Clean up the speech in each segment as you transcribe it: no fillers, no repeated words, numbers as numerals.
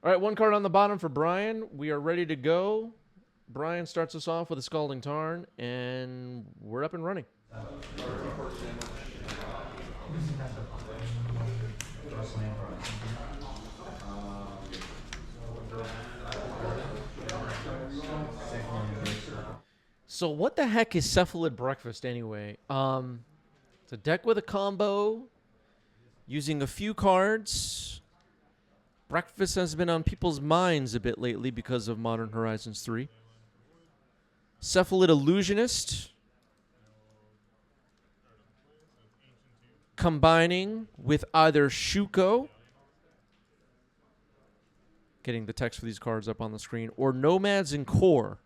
All right, one card on the bottom for Brian. We are ready to go. Brian starts us off with a Scalding Tarn, and we're up and running. So what the heck is Cephalid Breakfast anyway? It's a deck with a combo using a few cards. Breakfast has been on people's minds a bit lately because of Modern Horizons 3. Cephalid Illusionist. Combining with either Shuko, getting the text for these cards up on the screen, or Nomads and Core.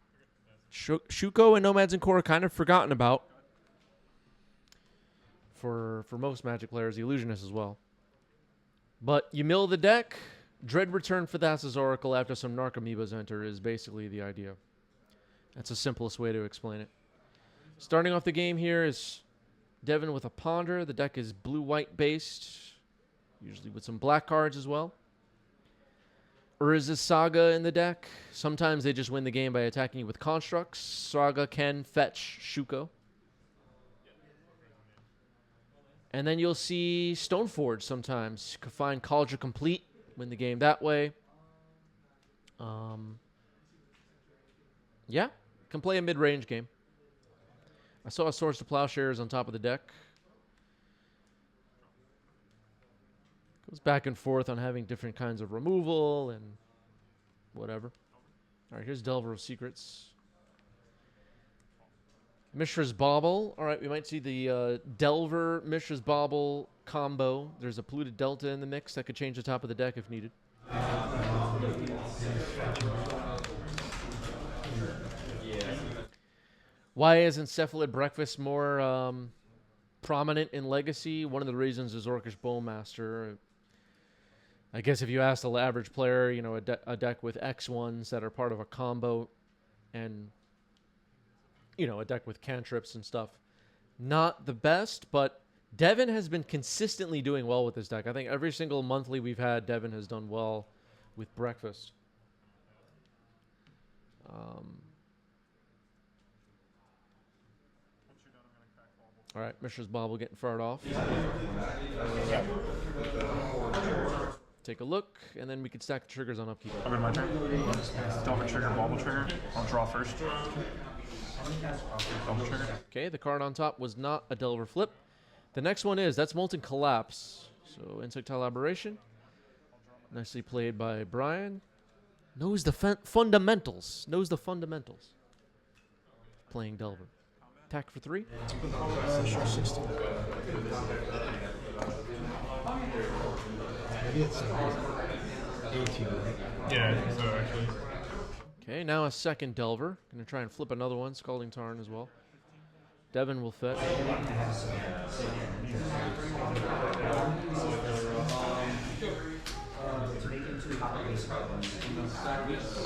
Shuko and Nomads and Core are kind of forgotten about for most Magic players, the Illusionist as well. But you mill the deck, dread return for Thassa's Oracle after some Narcomoebas enter is basically the idea. That's the simplest way to explain it. Starting off the game here is Devin with a Ponder. The deck is blue-white based, usually with some black cards as well. Urza's Saga in the deck. Sometimes they just win the game by attacking you with constructs. Saga can fetch Shuko. And then you'll see Stoneforge sometimes. You can find Cauldron Complete, win the game that way. Yeah, can play a mid-range game. I saw a Swords to Plowshares on top of the deck. Goes back and forth on having different kinds of removal and whatever. All right, here's Delver of Secrets. Mishra's Bauble. All right, we might see the Delver Mishra's Bauble combo. There's a Polluted Delta in the mix that could change the top of the deck if needed. Why isn't Cephalid Breakfast more prominent in Legacy? One of the reasons is Orcish Bowmaster. I guess if you ask the average player, you know, a deck with X1s that are part of a combo and, you know, a deck with cantrips and stuff, not the best, but Devin has been consistently doing well with this deck. I think every single monthly we've had, Devin has done well with Breakfast. All right, Mishra's Bauble getting fired off. Take a look, and then we can stack the triggers on upkeep. I'll go to my turn. Delver trigger, Bauble trigger. I'll draw first. Delver trigger. Okay, the card on top was not a Delver flip. The next one is, that's Molten Collapse. So Insectile Aberration. Nicely played by Brian. Knows the fundamentals. Knows the fundamentals. Playing Delver. Attack for 3. Sure, 60. Maybe it's 18, right? Yeah, I think so, actually. Okay, now a second Delver. Gonna try and flip another one, Scalding Tarn as well. Devin will fetch. Oh,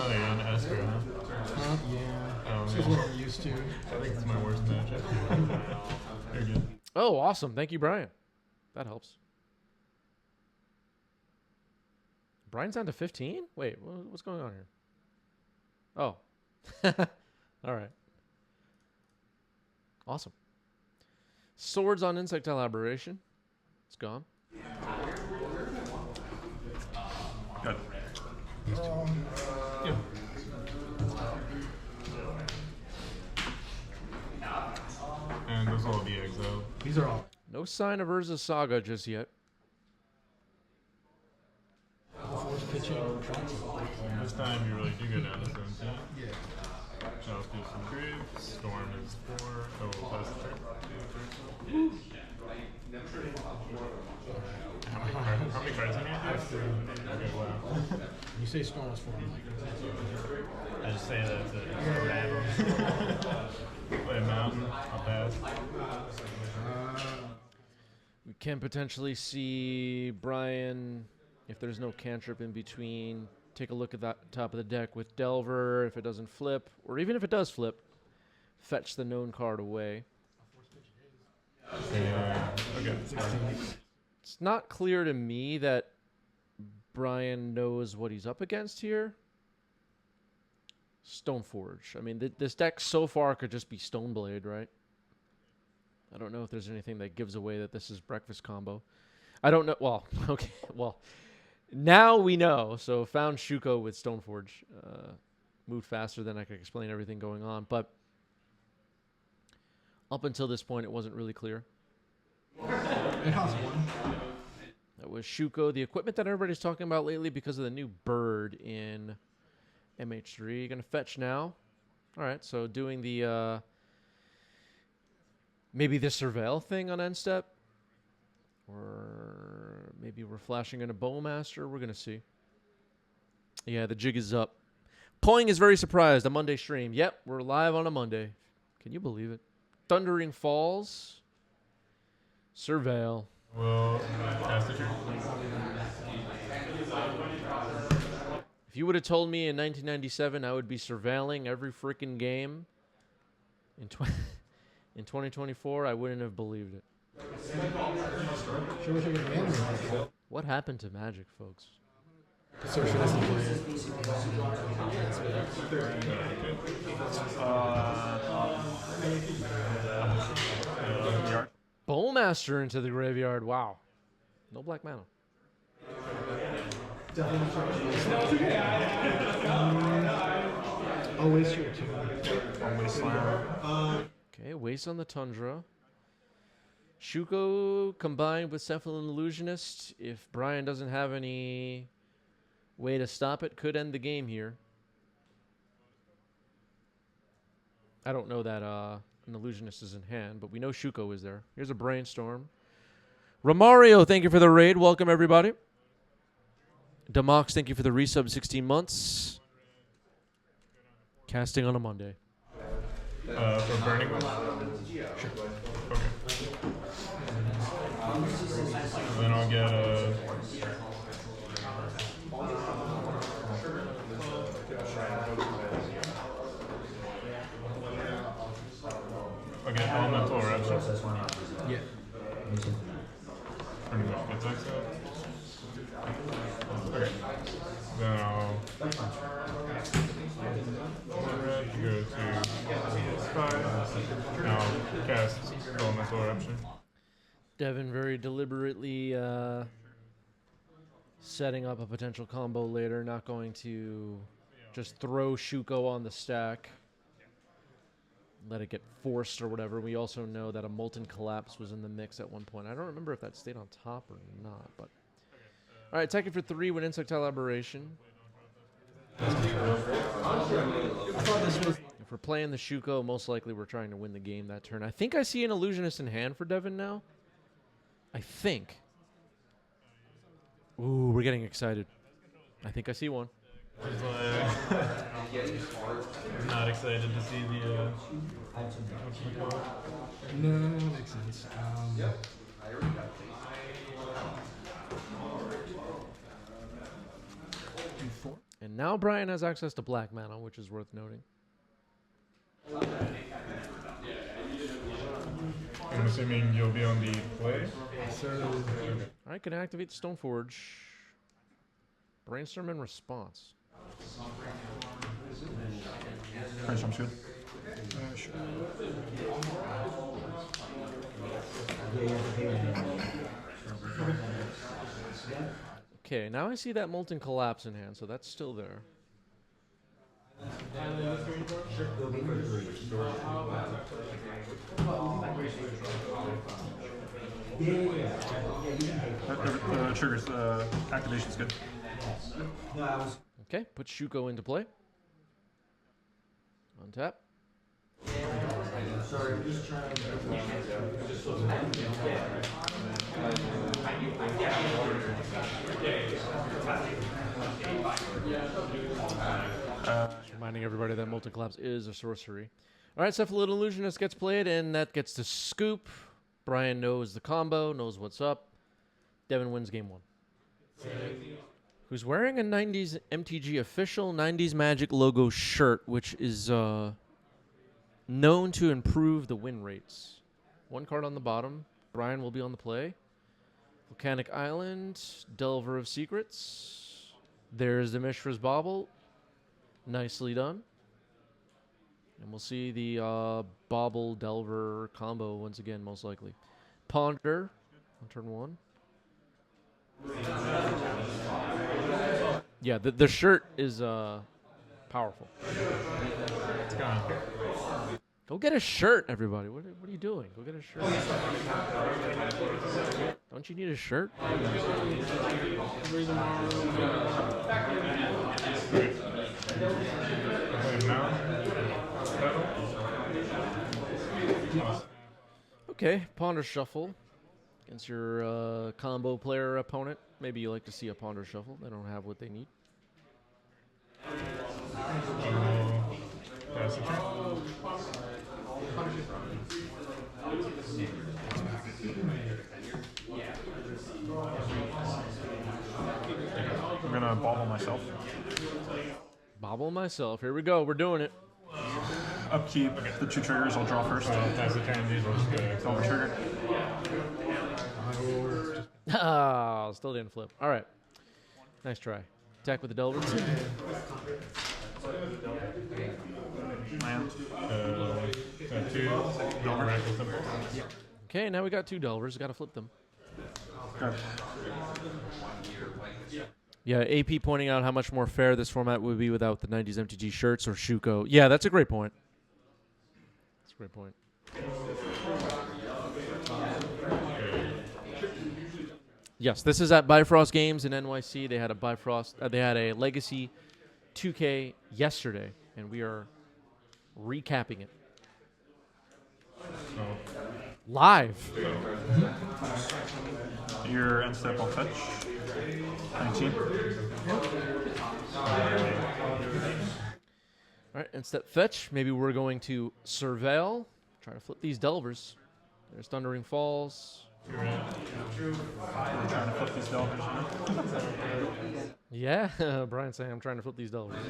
you're on Esper, huh? Yeah. This is what I'm used to. I think it's my worst matchup. You're good. Oh, awesome. Thank you, Brian. That helps. Brian's down to 15? Wait, what's going on here? Oh. All right. Awesome. Swords on Insectile Aberration. It's gone. Good. Yeah. And those will all be exiled. These are all. No sign of Urza's Saga just yet. Force pitching. This time you really do go down to 17. Yeah. So let's do some creep. Storm is 4. Oh, we'll pass the turn. How many cards in here? Okay, wow. You say Storm is 4, I'm like. I just say that it's a random. Play a mountain. I'll pass. We can potentially see Brian, if there's no cantrip in between, take a look at that top of the deck with Delver. If it doesn't flip, or even if it does flip, fetch the known card away. Yeah. Okay. It's not clear to me that Brian knows what he's up against here. Stoneforge. I mean, this deck so far could just be Stoneblade, right? I don't know if there's anything that gives away that this is breakfast combo. I don't know. Well, okay. Well, now we know. So found Shuko with Stoneforge. Moved faster than I could explain everything going on. But up until this point, it wasn't really clear. It costs 1. That was Shuko, the equipment that everybody's talking about lately because of the new bird in MH3. Going to fetch now. All right, so doing the maybe the surveil thing on end step, or maybe we're flashing in a Bowmaster. We're going to see. Yeah, the jig is up. Poing is very surprised. A Monday stream. Yep, we're live on a Monday. Can you believe it? Thundering Falls. Surveil. Well, cast the trigger. If you would have told me in 1997 I would be surveilling every freaking game in 2024, I wouldn't have believed it. Sure wish I could manage that. What happened to Magic, folks? So she doesn't play it. Bowmaster into the graveyard. Wow. No black mana. Oh, waste your 2. One-way slam. Okay, waste on the Tundra. Shuko combined with Cephalid Illusionist. If Brian doesn't have any way to stop it, could end the game here. I don't know that an Illusionist is in hand, but we know Shuko is there. Here's a Brainstorm. Romario, thank you for the raid. Welcome, everybody. Demox, thank you for the resub, 16 months. Casting on a Monday. For burning one? Sure. Okay. Then I'll get a... I'll get elemental eruption. Yeah. Pretty much gets like that. Okay. Then I'll go to 5. Now I'll cast elemental eruption. Devin very deliberately setting up a potential combo later, not going to just throw Shuko on the stack, let it get forced or whatever. We also know that a Molten Collapse was in the mix at one point. I don't remember if that stayed on top or not, but... All right, attacking for 3 with Insectile Aberration. If we're playing the Shuko, most likely we're trying to win the game that turn. I think I see an Illusionist in hand for Devin now. I think. Ooh, we're getting excited. I think I see one. Not excited to see the... No, makes sense. And now Brian has access to black mana, which is worth noting. I'm assuming you'll be on the play. All right, can activate the Stoneforge. Brainstorm in response. Brainstorm's good. Sure. Okay, now I see that Molten Collapse in hand, so that's still there. Triggers, activation's good. Okay, put Shuko into play. Untap. Sorry, I'm just trying to... Reminding everybody that Molten Collapse is a sorcery. All right, Cephalid Illusionist gets played, and that gets to scoop. Brian knows the combo, knows what's up. Devin wins game 1. Who's wearing a 90s MTG official 90s Magic logo shirt, which is known to improve the win rates. 1 card on the bottom. Brian will be on the play. Volcanic Island, Delver of Secrets. There's the Mishra's Bauble. Nicely done. And we'll see the Bauble Delver combo once again, most likely. Ponder on turn 1. Yeah, the shirt is powerful. It's gone. Go get a shirt, everybody. What are you doing? Go get a shirt. Don't you need a shirt? Okay, Ponder Shuffle against your combo player opponent. Maybe you like to see a Ponder Shuffle. They don't have what they need. Pass the turn. I'm gonna bobble myself. Bobble myself. Here we go. We're doing it. Upkeep. The 2 triggers. I'll draw first. Pass the turn. These ones Double trigger. Ah, still didn't flip. All right. Nice try. Attack with the Delver. Land. 2. Delver. With them. Okay, now we got 2 Delvers. Got to flip them. Good. Yeah, AP pointing out how much more fair this format would be without the 90s MTG shirts or Shuko. Yeah, that's a great point. That's a great point. Yes, this is at Bifrost Games in NYC. They had a Bifrost. They had a Legacy 2K yesterday, and we are recapping it live. Your end step, I'll fetch. 19. All right, instead fetch. Maybe we're going to surveil. Try to flip these Delvers. There's Thundering Falls. We're trying to flip these Delvers. Yeah, Brian saying I'm trying to flip these Delvers.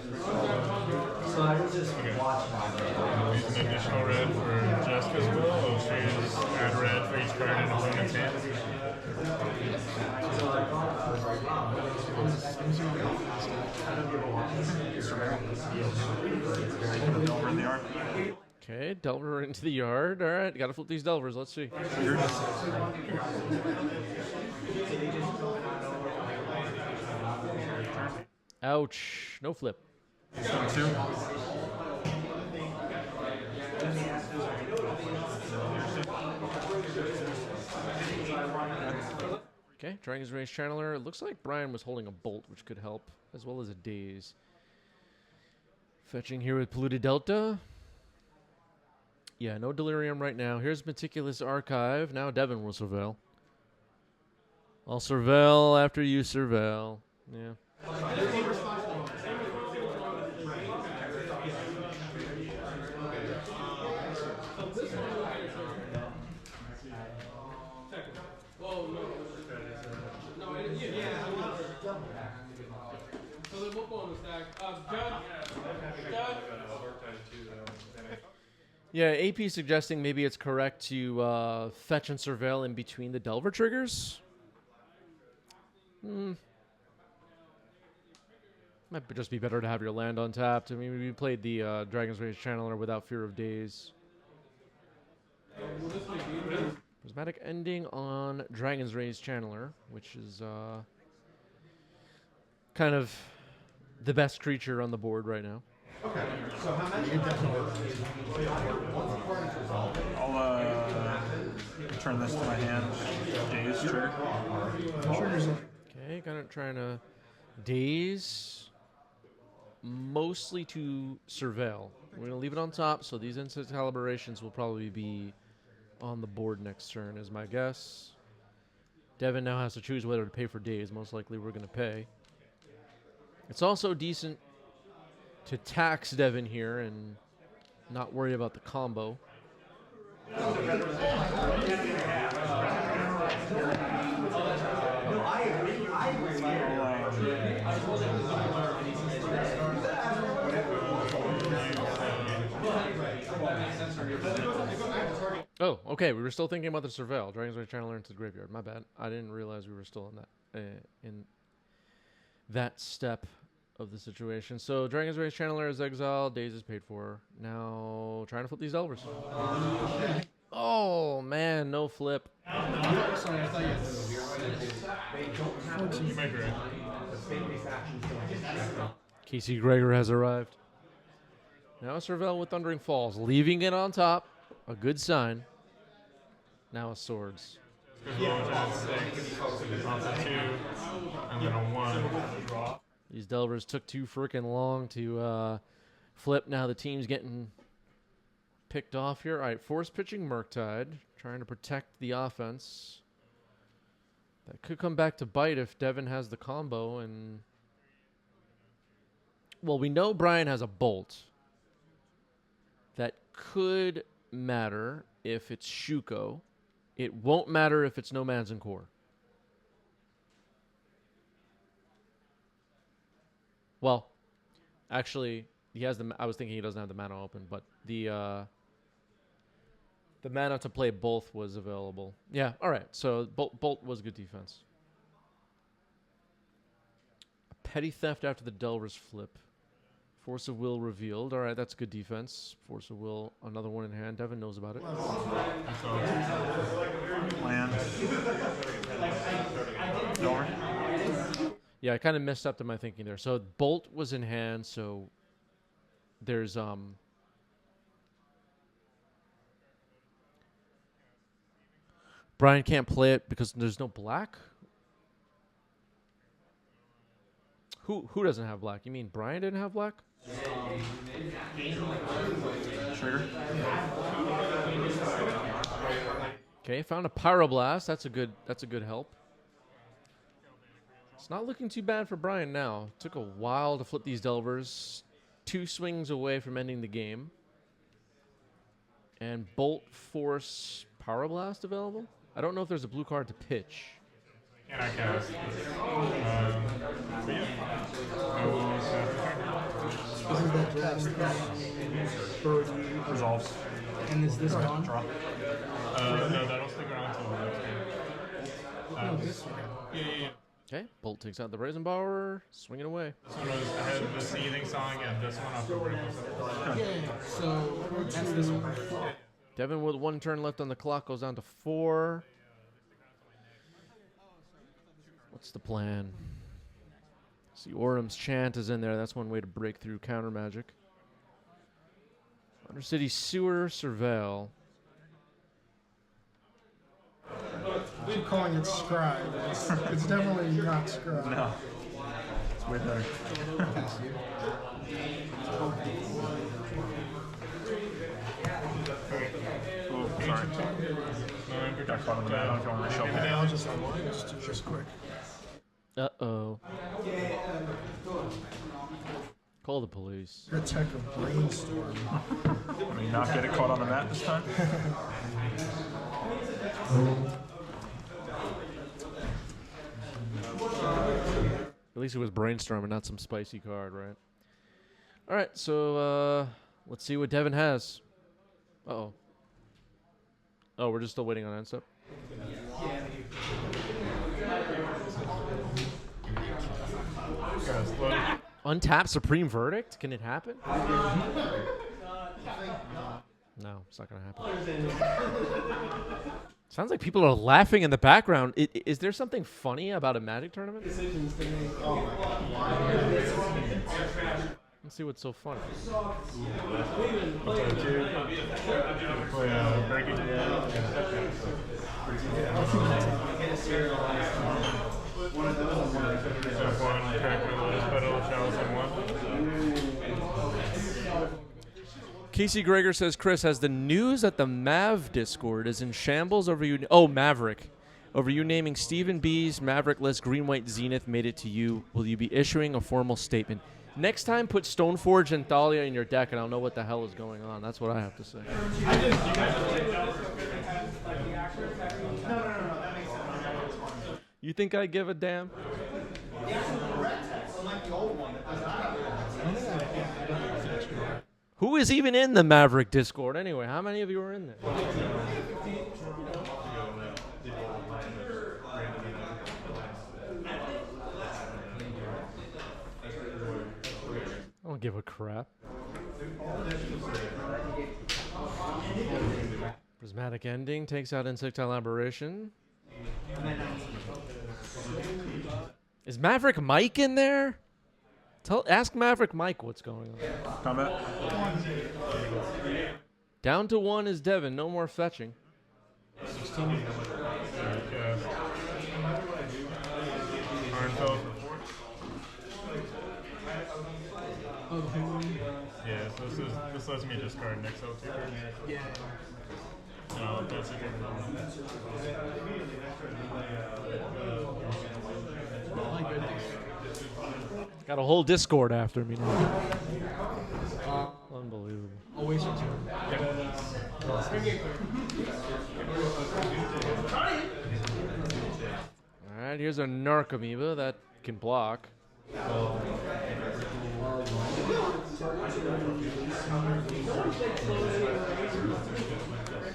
So I was just watching. Use an additional red for Jessica's will. Or choose add red for each card in opponent's hand. So I thought, I was like, wow, Delver in the yard. Okay, Delver into the yard. All right, got to flip these Delvers. Let's see. Ouch. No flip. 2. Okay, Dragon's Rage Channeler. It looks like Brian was holding a Bolt, which could help, as well as a Daze. Fetching here with Polluted Delta. Yeah, no Delirium right now. Here's Meticulous Archive. Now Devin will surveil. I'll surveil after you surveil. Yeah. Yeah, AP suggesting maybe it's correct to fetch and surveil in between the Delver triggers. Might just be better to have your land untapped. I mean, we played the Dragon's Rage Channeler without fear of Daze. Prismatic Ending on Dragon's Rage Channeler, which is kind of the best creature on the board right now. okay. So how much? I'll return this to my hand. Daze trigger. Okay, kind of trying to Daze, mostly to surveil. We're going to leave it on top, so these instant calibrations will probably be on the board next turn, is my guess. Devin now has to choose whether to pay for Daze. Most likely we're going to pay. It's also decent to tax Devin here and not worry about the combo. Oh, okay. We were still thinking about the surveil. Dragon's Rage Channeler into the graveyard. My bad. I didn't realize we were still in that. that step of the situation. So Dragon's Race Channeler is exiled. Daze is paid for. Now trying to flip these Delvers. Oh man, no flip. Sorry, I thought you had You might be right. Casey Gregor has arrived. Now Cervelle with Thundering Falls, leaving it on top. A good sign. Now a Swords. Off the 2, and then a 1. These Delvers took too freaking long to flip. Now the team's getting picked off here. All right, force pitching Murktide, trying to protect the offense. That could come back to bite if Devin has the combo. And well, we know Brian has a Bolt. That could matter if it's Shuko. It won't matter if it's Nomads and Core. Well, actually, he has the. I was thinking he doesn't have the mana open, but the mana to play both was available. Yeah, all right. So Bolt was good defense. A Petty Theft after the Delvers flip. Force of Will revealed. All right, that's good defense. Force of Will, another one in hand. Devin knows about it. Land. Door. Yeah, I kind of messed up to my thinking there. So Bolt was in hand, so there's Brian can't play it because there's no black. Who doesn't have black? You mean Brian didn't have black? Trigger. Okay, found a Pyroblast. That's a good help. It's not looking too bad for Brian now. Took a while to flip these Delvers. 2 swings away from ending the game. And Bolt, Force, Pyroblast available? I don't know if there's a blue card to pitch. Can I cast? For you. This is that draft. Bird. Resolves. And is this gone? Draw. No, that'll stick around until the next game. No, this one. Yeah. Okay, Bolt takes out the Reisenbauer, swinging away. This one was, I had the Seething Song and this one off the break. Yeah, so that's this one. Devin with 1 turn left on the clock goes down to 4. What's the plan? See, Orum's Chant is in there. That's one way to break through counter magic. Undercity Sewer, Surveil. I keep calling it Scribe. It's definitely not Scribe. No. It's way better. Oh, sorry. Got caught in the middle. I don't know if you want to reshuffle. Yeah, I'll just unwind this just quick. Uh-oh. Call the police. Protect a brainstorm. I mean, not get it caught on the mat this time. At least it was brainstorming, not some spicy card, right? All right, so let's see what Devin has. Uh-oh. Oh, we're just still waiting on end step. Untap Supreme Verdict? Can it happen? No, it's not going to happen. Sounds like people are laughing in the background. Is there something funny about a Magic tournament? Let's see what's so funny. Casey Gregor says, Chris, has the news that the Mav Discord is in shambles over you? Oh, Maverick. Over you naming Stephen B's Maverick list Green White Zenith made it to you. Will you be issuing a formal statement? Next time, put Stoneforge and Thalia in your deck, and I'll know what the hell is going on. That's what I have to say. You think I give a damn? Who is even in the Maverick Discord anyway? How many of you are in there? give a crap. Prismatic Ending takes out Insectile Aberration. Is Maverick Mike in there? Ask Maverick Mike what's going on. Combat. Down to 1 is Devin. No more fetching. 16. Iron Fell for 4. Yeah, so this lets me discard an XL two card. Yeah. No, that's it. Got a whole Discord after me now. Unbelievable. I'll waste your turn. Alright, here's a Narcomoeba that can block.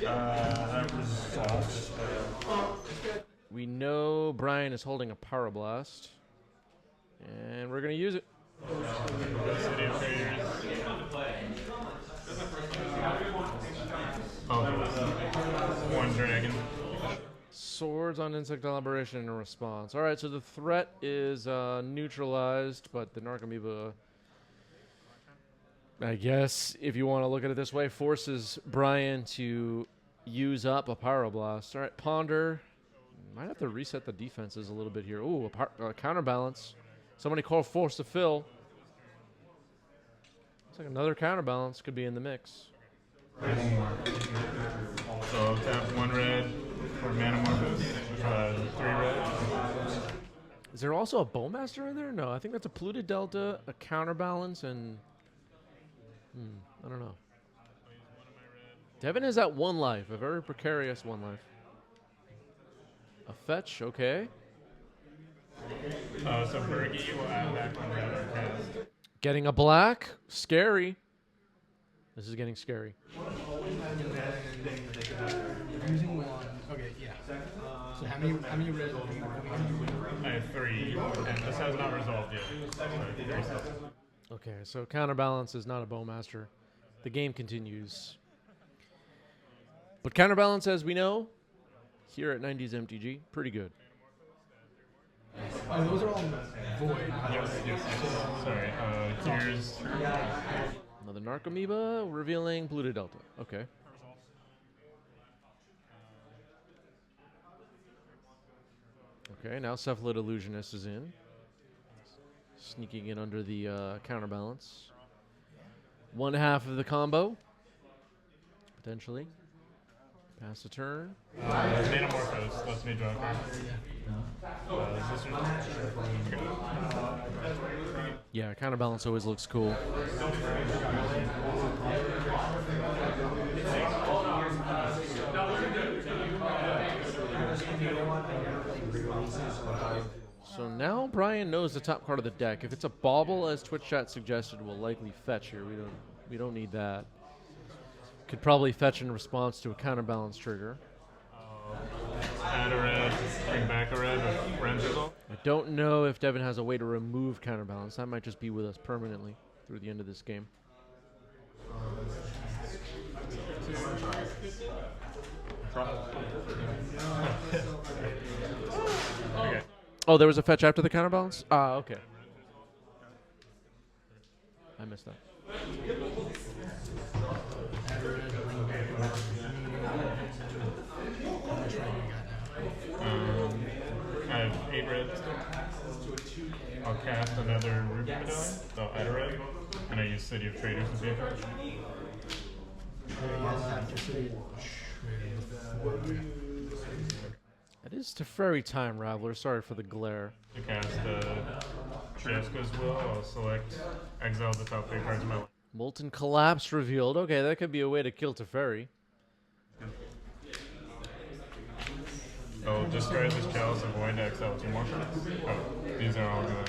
That resolves. We know Brian is holding a Power Blast. And we're going to use it. City of Traders. Oh, one dragon. Swords on Insectile Aberration in response. Alright, so the threat is neutralized, but the Narcomoeba, I guess, if you want to look at it this way, forces Brian to use up a Pyroblast. Alright, Ponder. Might have to reset the defenses a little bit here. Ooh, a counterbalance. Somebody call Force to Fill. Looks like another counterbalance could be in the mix. So tap 1 red for Manamorphous, 3 red. Is there also a Bowmaster in there? No, I think that's a Polluted Delta, a counterbalance, and I don't know. Devin has that 1 life, a very precarious 1 life. A fetch, okay. So Bergie will add back 1 red or cast. Getting a black, scary. This is getting scary. Using 1. Okay, yeah. So how many red? I have 3, and this has not resolved yet. So 3 still. Okay, so counterbalance is not a Bowmaster. The game continues. But counterbalance, as we know, here at 90s MTG, pretty good. Oh, those are all void. Yes. Sorry. Here's Another Narcomoeba revealing Polluted Delta. Okay. Okay, now Cephalid Illusionist is in. Sneaking in under the counterbalance. 1/2 of the combo. Potentially. Pass the turn. Manamorphose lets me draw a card. Yeah, counterbalance always looks cool. So now Brian knows the top card of the deck. If it's a bauble, as Twitch chat suggested, we'll likely fetch here. We don't need that. Could probably fetch in response to a counterbalance trigger. Add a red, bring back a red, or Ren's result. I don't know if Devin has a way to remove counterbalance. That might just be with us permanently through the end of this game. Okay. Oh, there was a fetch after the counterbalance? Ah, okay. I missed that. I have 8 reds. I'll cast another Ruby Medallion, so I'll add a red, and I use City of Traders to be a fetch. That is Teferi time, Raveler. Sorry for the glare. To cast Jessica's Will, I'll select exile the top 3 cards of my life. Molten Collapse revealed. Okay, that could be a way to kill Teferi. I'll discard this Chalice of Void to exile 2 more cards. Oh, these are all going.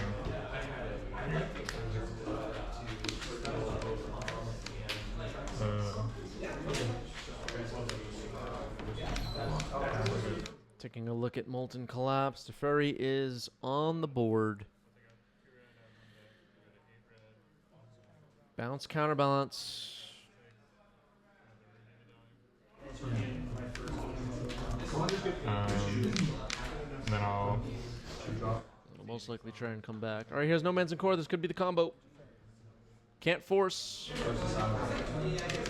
Taking a look at Molten Collapse. Teferi is on the board. Bounce, counterbalance. Then I'll. It'll most likely try and come back. All right, here's No Man's and Core. This could be the combo. Can't force.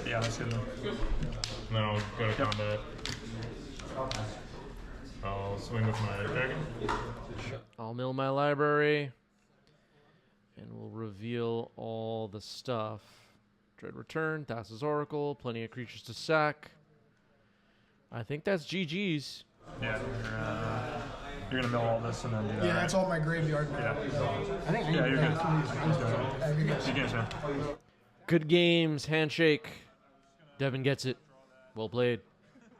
Yeah, that's good. And then I'll go to combat. I'll swing with my dragon. I'll mill my library. And we'll reveal all the stuff. Dread Return, Thassa's Oracle, plenty of creatures to sack. I think that's GG's. Yeah, you're gonna mill all this and then do that. Yeah, right? that's all my graveyard now. Yeah. I think Yeah, you're good. Every game. You get it. Good games, handshake. Devin gets it. Well played.